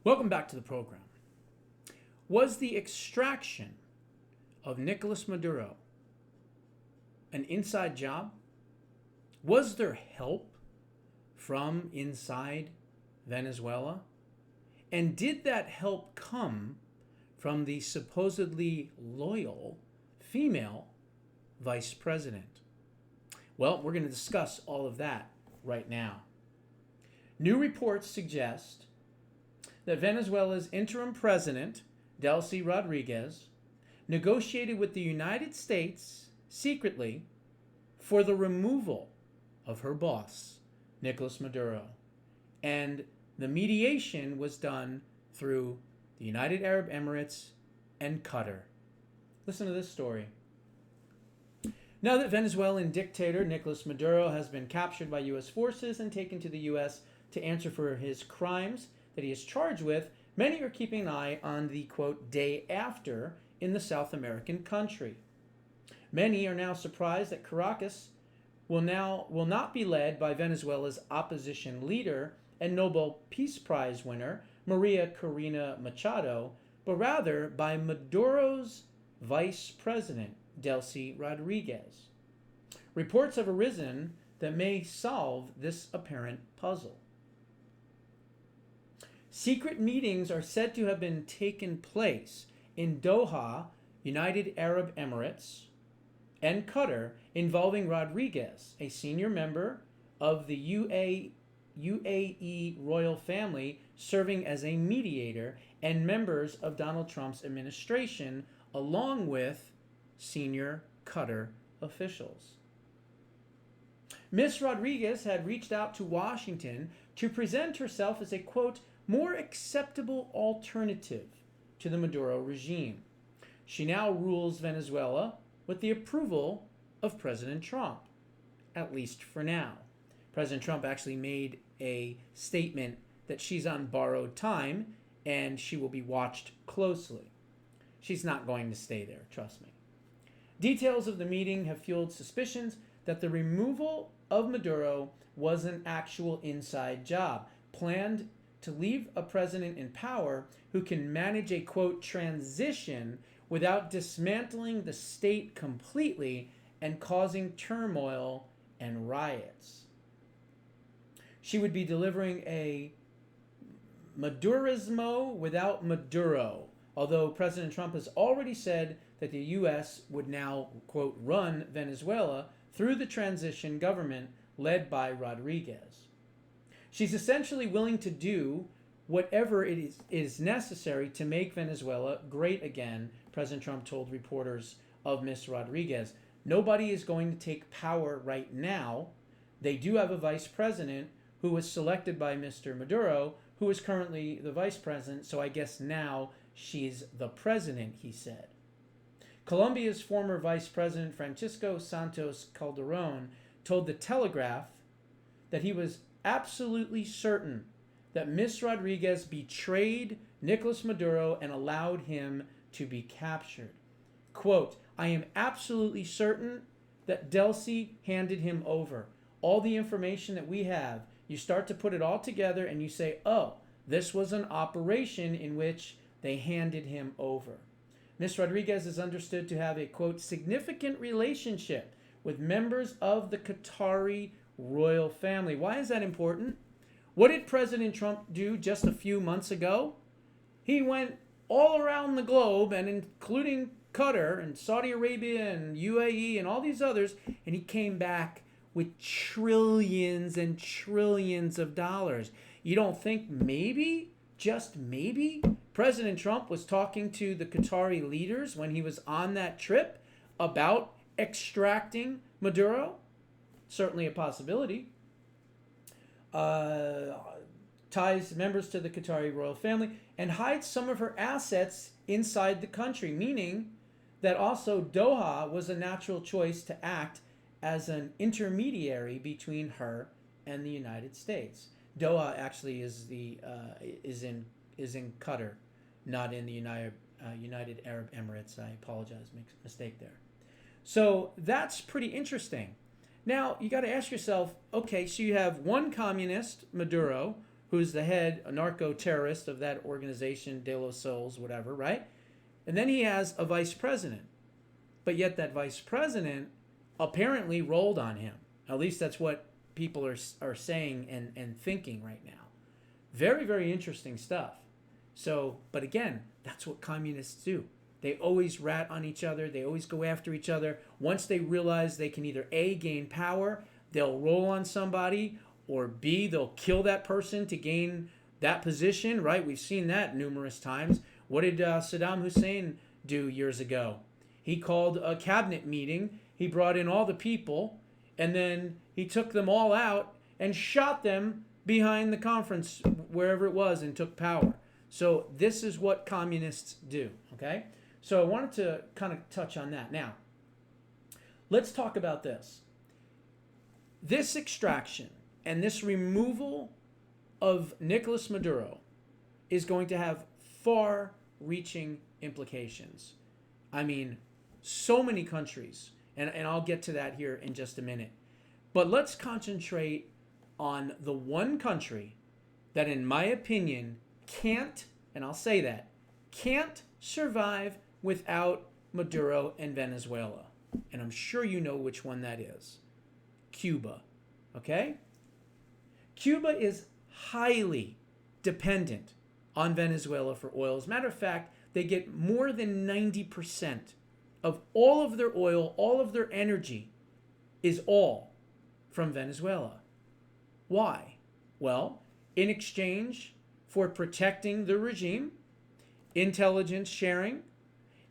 Welcome back to the program. Was the extraction of Nicolas Maduro an inside job? Was there help from inside Venezuela? And did that help come from the supposedly loyal female vice president? Well, we're going to discuss all of that right now. New reports suggest that Venezuela's interim president, Delcy Rodriguez, negotiated with the United States secretly for the removal of her boss, Nicolas Maduro. And the mediation was done through the United Arab Emirates and Qatar. Listen to this story. Now that Venezuelan dictator Nicolas Maduro has been captured by U.S. forces and taken to the U.S. to answer for his crimes that he is charged with, many are keeping an eye on the, quote, day after in the South American country. Many are now surprised that Caracas will not be led by Venezuela's opposition leader and Nobel Peace Prize winner Maria Corina Machado, but rather by Maduro's vice president, Delcy Rodriguez. Reports have arisen that may solve this apparent puzzle. Secret meetings are said to have been taken place in Doha, United Arab Emirates, and Qatar involving Rodriguez, a senior member of the UAE royal family, serving as a mediator, and members of Donald Trump's administration, along with senior Qatar officials. Ms. Rodriguez had reached out to Washington to present herself as a, quote, more acceptable alternative to the Maduro regime. She now rules Venezuela with the approval of President Trump, at least for now. President Trump actually made a statement that she's on borrowed time and she will be watched closely. She's not going to stay there, trust me. Details of the meeting have fueled suspicions that the removal of Maduro was an actual inside job, planned to leave a president in power who can manage a, quote, transition without dismantling the state completely and causing turmoil and riots. She would be delivering a Madurismo without Maduro, although President Trump has already said that the U.S. would now, quote, run Venezuela through the transition government led by Rodriguez. She's essentially willing to do whatever it is necessary to make Venezuela great again, President Trump told reporters of Ms. Rodriguez. Nobody is going to take power right now. They do have a vice president who was selected by Mr. Maduro, who is currently the vice president, so I guess now she's the president, he said. Colombia's former vice president, Francisco Santos Calderon, told The Telegraph that he was absolutely certain that Ms. Rodriguez betrayed Nicolas Maduro and allowed him to be captured. Quote, I am absolutely certain that Delcy handed him over. All the information that we have, you start to put it all together and you say, oh, this was an operation in which they handed him over. Ms. Rodriguez is understood to have a, quote, significant relationship with members of the Qatari royal family. Why is that important? What did President Trump do just a few months ago? He went all around the globe, and including Qatar and Saudi Arabia and UAE and all these others, and he came back with trillions and trillions of dollars. You don't think maybe, just maybe, President Trump was talking to the Qatari leaders when he was on that trip about extracting Maduro? Certainly a possibility. Ties members to the Qatari royal family and hides some of her assets inside the country, meaning that also Doha was a natural choice to act as an intermediary between her and the United States. Doha actually is in Qatar, not in the United Arab Emirates. I apologize, mistake there. So that's pretty interesting. Now, you got to ask yourself, okay, so you have one communist, Maduro, who's the head, a narco-terrorist of that organization, De Los Sols, whatever, right? And then he has a vice president. But yet that vice president apparently rolled on him. At least that's what people are saying and thinking right now. Very, very interesting stuff. So, but again, that's what communists do. They always rat on each other. They always go after each other. Once they realize they can either A, gain power, they'll roll on somebody, or B, they'll kill that person to gain that position, right? We've seen that numerous times. What did Saddam Hussein do years ago? He called a cabinet meeting. He brought in all the people, and then he took them all out and shot them behind the conference, wherever it was, and took power. So this is what communists do, okay? So I wanted to kind of touch on that. Now, let's talk about this. This extraction and this removal of Nicolas Maduro is going to have far-reaching implications. I mean, so many countries, and I'll get to that here in just a minute. But let's concentrate on the one country that, in my opinion, can't, and I'll say that, can't survive without Maduro and Venezuela. And I'm sure you know which one that is. Cuba. Okay? Cuba is highly dependent on Venezuela for oil. As a matter of fact, they get more than 90% of all of their oil, all of their energy is all from Venezuela. Why? Well, in exchange for protecting the regime, intelligence sharing,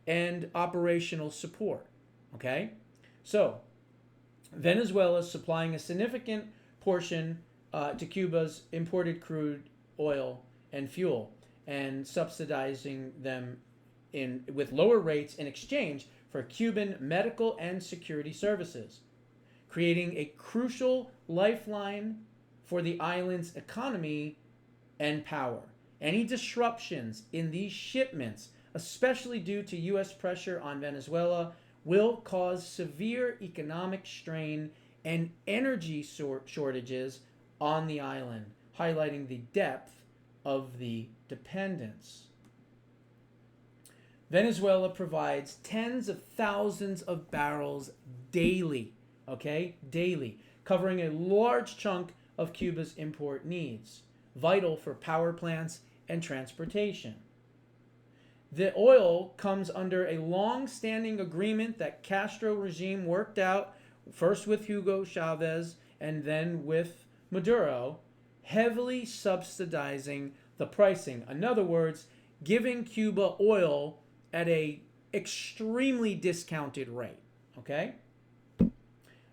and operational support. Okay? So, Venezuela is supplying a significant portion to Cuba's imported crude oil and fuel, and subsidizing them with lower rates in exchange for Cuban medical and security services, creating a crucial lifeline for the island's economy and power. Any disruptions in these shipments, especially due to U.S. pressure on Venezuela, will cause severe economic strain and energy shortages on the island, highlighting the depth of the dependence. Venezuela provides tens of thousands of barrels daily, okay? Daily, covering a large chunk of Cuba's import needs, vital for power plants and transportation. The oil comes under a long-standing agreement that Castro regime worked out, first with Hugo Chavez and then with Maduro, heavily subsidizing the pricing. In other words, giving Cuba oil at a extremely discounted rate, okay?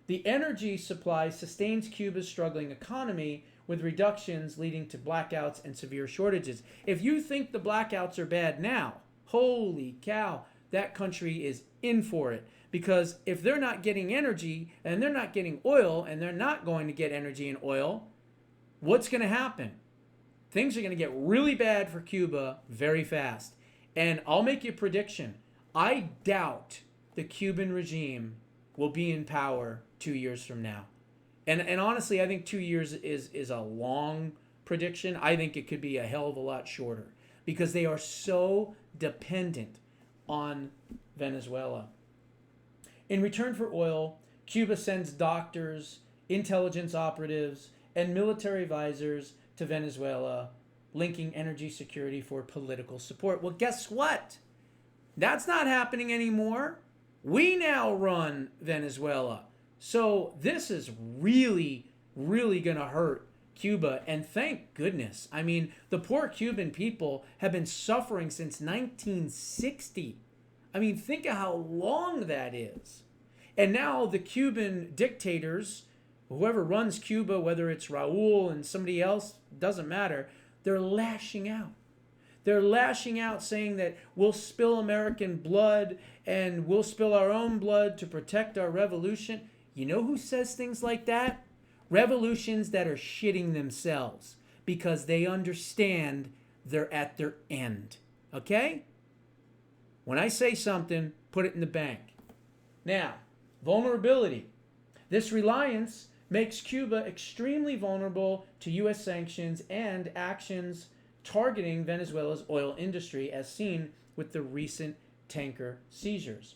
The energy supply sustains Cuba's struggling economy, with reductions leading to blackouts and severe shortages. If you think the blackouts are bad now, holy cow, that country is in for it. Because if they're not getting energy, and they're not getting oil, and they're not going to get energy and oil, what's going to happen? Things are going to get really bad for Cuba very fast. And I'll make you a prediction. I doubt the Cuban regime will be in power 2 years from now. And honestly, I think 2 years is a long prediction. I think it could be a hell of a lot shorter because they are so dependent on Venezuela. In return for oil, Cuba sends doctors, intelligence operatives, and military advisors to Venezuela, linking energy security for political support. Well, guess what? That's not happening anymore. We now run Venezuela. So this is really, really going to hurt Cuba. And thank goodness. I mean, the poor Cuban people have been suffering since 1960. I mean, think of how long that is. And now the Cuban dictators, whoever runs Cuba, whether it's Raul and somebody else, doesn't matter, they're lashing out. They're lashing out saying that we'll spill American blood and we'll spill our own blood to protect our revolution. You know who says things like that? Revolutions that are shitting themselves because they understand they're at their end. Okay? When I say something, put it in the bank. Now, vulnerability. This reliance makes Cuba extremely vulnerable to U.S. sanctions and actions targeting Venezuela's oil industry, as seen with the recent tanker seizures.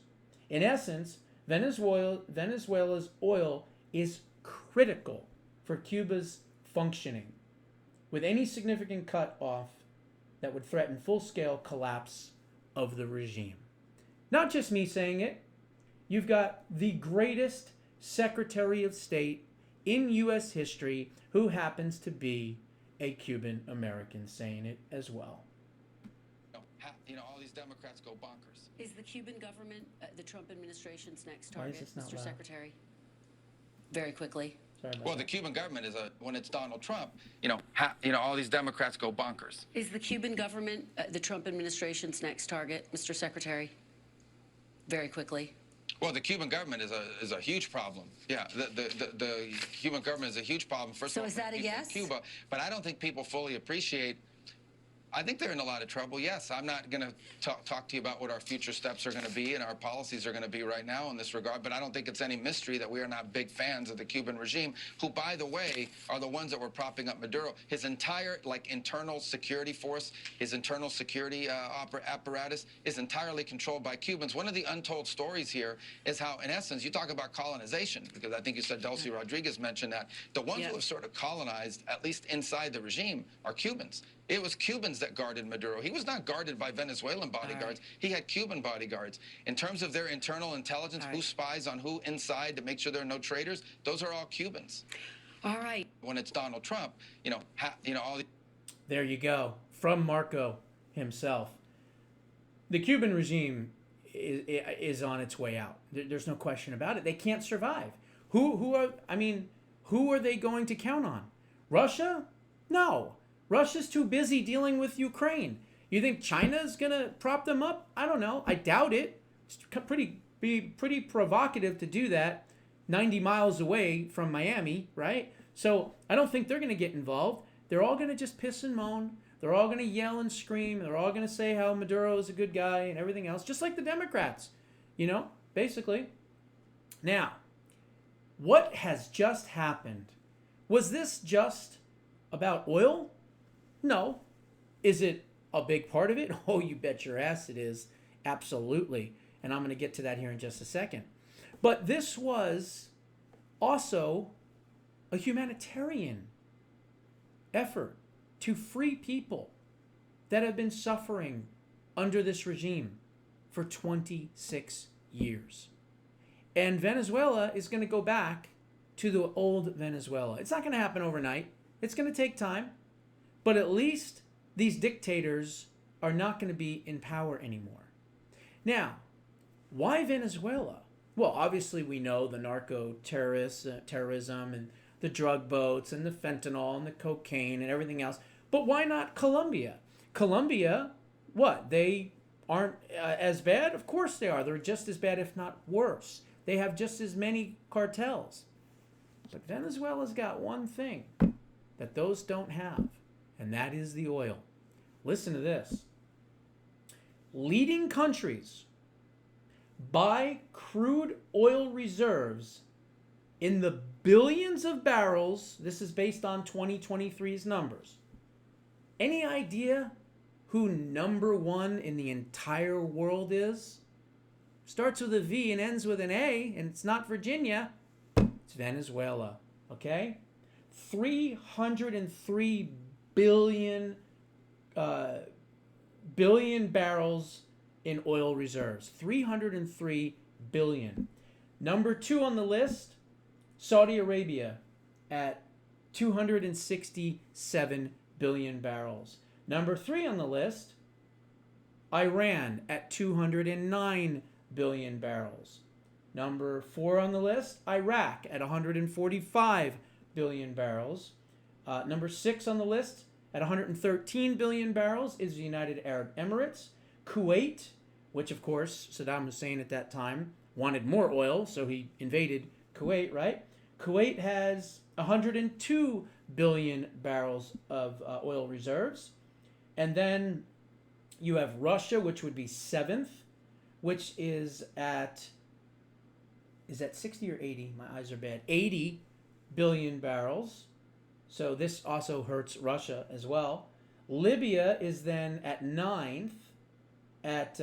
In essence, Venezuela's oil is critical for Cuba's functioning, with any significant cut off that would threaten full-scale collapse of the regime. Not just me saying it. You've got the greatest Secretary of State in U.S. history who happens to be a Cuban American saying it as well. All these Democrats go bonkers. Is the Cuban government the Trump administration's next target, Mr. Loud? Secretary? Very quickly. Well, the Cuban government is when it's Donald Trump, all these Democrats go bonkers. Is the Cuban government the Trump administration's next target, Mr. Secretary? Very quickly. Well, the Cuban government is a huge problem. Yeah, the Cuban government is a huge problem. First of all, is that a yes? Cuba, but I don't think people fully appreciate. I think they're in a lot of trouble. Yes, I'm not going to talk to you about what our future steps are going to be and our policies are going to be right now in this regard, but I don't think it's any mystery that we are not big fans of the Cuban regime, who, by the way, are the ones that were propping up Maduro. His entire, internal security force, his internal security apparatus is entirely controlled by Cubans. One of the untold stories here is how, in essence, you talk about colonization, because I think you said Dulce Rodriguez mentioned that. The ones who have sort of colonized, at least inside the regime, are Cubans. It was Cubans that guarded Maduro. He was not guarded by Venezuelan bodyguards. He had Cuban bodyguards. In terms of their internal intelligence, who spies on who inside to make sure there are no traitors, those are all Cubans. All right. When it's Donald Trump, all the... There you go. From Marco himself. The Cuban regime is on its way out. There's no question about it. They can't survive. Who are they going to count on? Russia? No. Russia's too busy dealing with Ukraine. You think China's going to prop them up? I don't know. I doubt it. It's be pretty provocative to do that 90 miles away from Miami, right? So I don't think they're going to get involved. They're all going to just piss and moan. They're all going to yell and scream. They're all going to say how Maduro is a good guy and everything else, just like the Democrats, basically. Now, what has just happened? Was this just about oil? No. Is it a big part of it? Oh, you bet your ass it is. Absolutely. And I'm going to get to that here in just a second. But this was also a humanitarian effort to free people that have been suffering under this regime for 26 years. And Venezuela is going to go back to the old Venezuela. It's not going to happen overnight. It's going to take time. But at least these dictators are not going to be in power anymore. Now, why Venezuela? Well, obviously we know the terrorism and the drug boats and the fentanyl and the cocaine and everything else. But why not Colombia? Colombia, what? They aren't as bad? Of course they are. They're just as bad, if not worse. They have just as many cartels. But Venezuela's got one thing that those don't have. And that is the oil. Listen to this. Leading countries buy crude oil reserves in the billions of barrels. This is based on 2023's numbers. Any idea who number one in the entire world is? Starts with a V and ends with an A, and it's not Virginia. It's Venezuela. Okay? 303 billion barrels in oil reserves. 303 billion. Number 2 on the list, Saudi Arabia at 267 billion barrels. Number 3 on the list, Iran at 209 billion barrels. Number 4 on the list, Iraq at 145 billion barrels. Number 6 on the list at 113 billion barrels is the United Arab Emirates. Kuwait, which of course Saddam Hussein at that time wanted more oil, so he invaded Kuwait, right? Kuwait has 102 billion barrels of oil reserves. And then you have Russia, which would be 7th, which is at 60 or 80? My eyes are bad. 80 billion barrels. So this also hurts Russia as well. Libya is then at ninth at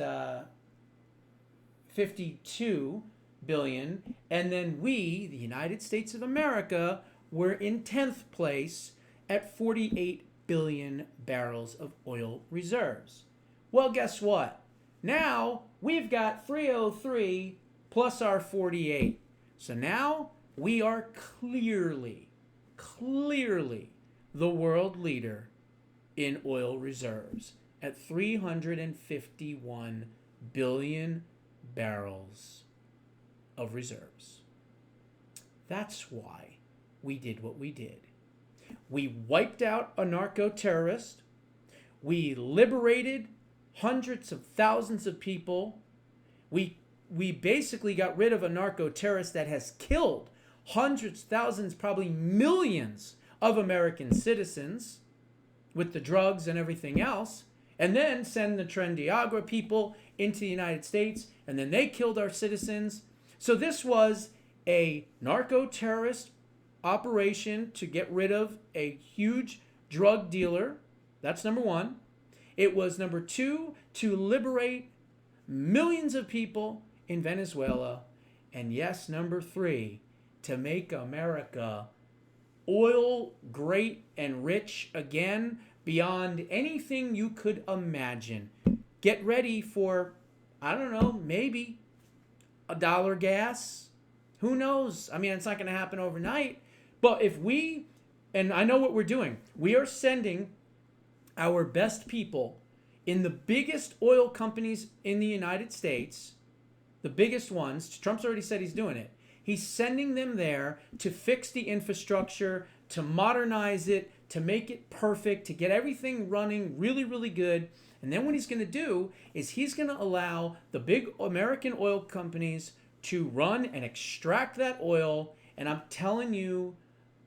52 billion. And then we, the United States of America, were in 10th place at 48 billion barrels of oil reserves. Well, guess what? Now we've got 303 plus our 48. So now we are clearly the world leader in oil reserves at 351 billion barrels of reserves. That's why we did what we did. We wiped out a narco-terrorist. We liberated hundreds of thousands of people. We basically got rid of a narco-terrorist that has killed hundreds, thousands, probably millions of American citizens with the drugs and everything else, and then send the Trendiagua people into the United States, and then they killed our citizens. So this was a narco-terrorist operation to get rid of a huge drug dealer. That's number one. It was number two, to liberate millions of people in Venezuela. And yes, number three, to make America oil great and rich again beyond anything you could imagine. Get ready for, I don't know, maybe $1 gas. Who knows? I mean, it's not going to happen overnight. But if we, and I know what we're doing, we are sending our best people in the biggest oil companies in the United States, the biggest ones. Trump's already said he's doing it. He's sending them there to fix the infrastructure, to modernize it, to make it perfect, to get everything running really, really good. And then what he's going to do is he's going to allow the big American oil companies to run and extract that oil. And I'm telling you,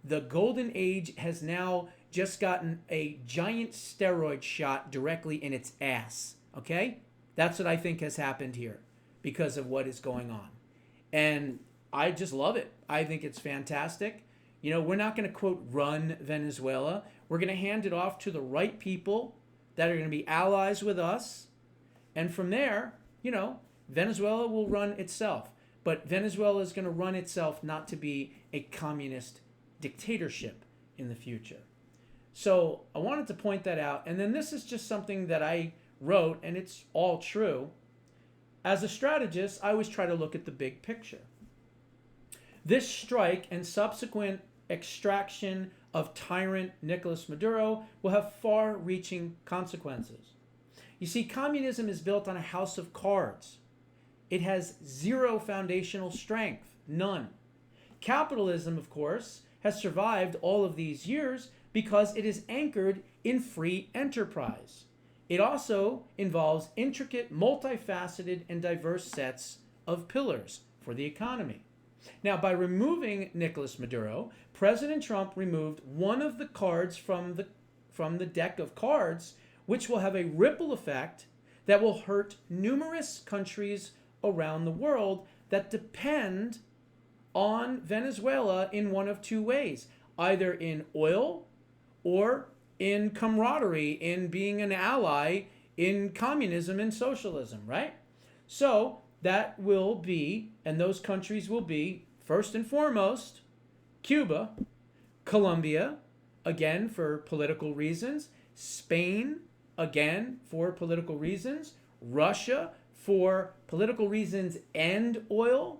the golden age has now just gotten a giant steroid shot directly in its ass. Okay? That's what I think has happened here because of what is going on. And I just love it. I think it's fantastic. You know, we're not going to, quote, run Venezuela. We're going to hand it off to the right people that are going to be allies with us. And from there, you know, Venezuela will run itself. But Venezuela is going to run itself not to be a communist dictatorship in the future. So I wanted to point that out. And then this is just something that I wrote, and it's all true. As a strategist, I always try to look at the big picture. This strike and subsequent extraction of tyrant Nicolas Maduro will have far-reaching consequences. You see, communism is built on a house of cards. It has zero foundational strength, none. Capitalism, of course, has survived all of these years because it is anchored in free enterprise. It also involves intricate, multifaceted, and diverse sets of pillars for the economy. Now, by removing Nicolas Maduro, President Trump removed one of the cards from the deck of cards, which will have a ripple effect that will hurt numerous countries around the world that depend on Venezuela in one of two ways, either in oil or in camaraderie, in being an ally in communism and socialism, right? So that will be, and those countries will be, first and foremost, Cuba, Colombia, again for political reasons, Spain, again for political reasons, Russia for political reasons and oil,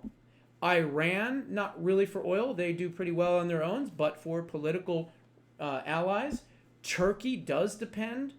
Iran, not really for oil, they do pretty well on their own, but for political allies. Turkey does depend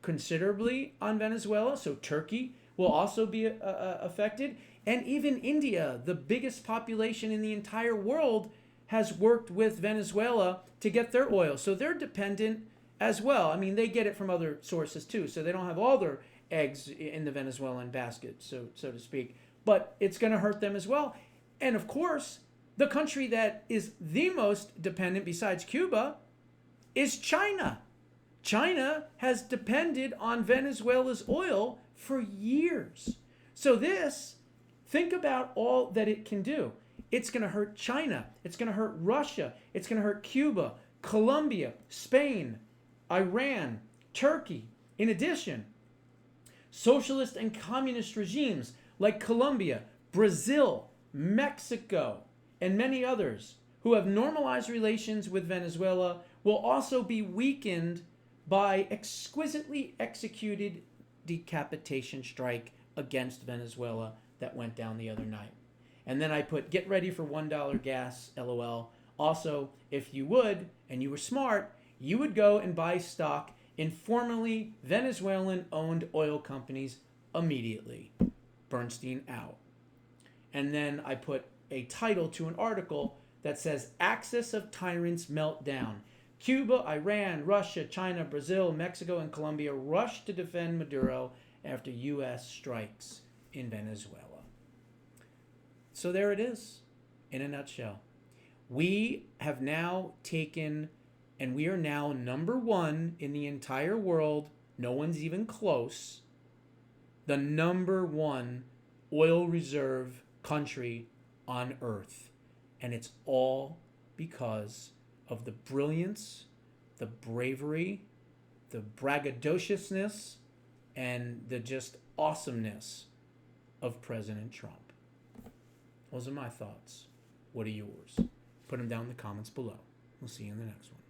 considerably on Venezuela, so Turkey will also be affected. And even India, the biggest population in the entire world, has worked with Venezuela to get their oil. So they're dependent as well. I mean, they get it from other sources too, so they don't have all their eggs in the Venezuelan basket, so to speak. But it's going to hurt them as well. And of course, the country that is the most dependent besides Cuba is China. China has depended on Venezuela's oil for years. So this, think about all that it can do. It's going to hurt China. It's going to hurt Russia. It's going to hurt Cuba, Colombia, Spain, Iran, Turkey. In addition, socialist and communist regimes like Colombia, Brazil, Mexico, and many others who have normalized relations with Venezuela will also be weakened by exquisitely executed decapitation strike against Venezuela that went down the other night. And then I put, get ready for $1 gas, LOL. Also, if you would, and you were smart, you would go and buy stock in formerly Venezuelan-owned oil companies immediately. Bernstein out. And then I put a title to an article that says, Axis of Tyrants Melt Down. Cuba, Iran, Russia, China, Brazil, Mexico, and Colombia rush to defend Maduro after U.S. strikes in Venezuela. So there it is, in a nutshell. We have now taken, and we are now number one in the entire world, no one's even close, the number one oil reserve country on earth. And it's all because of the brilliance, the bravery, the braggadociousness, and the just awesomeness of President Trump. Those are my thoughts. What are yours? Put them down in the comments below. We'll see you in the next one.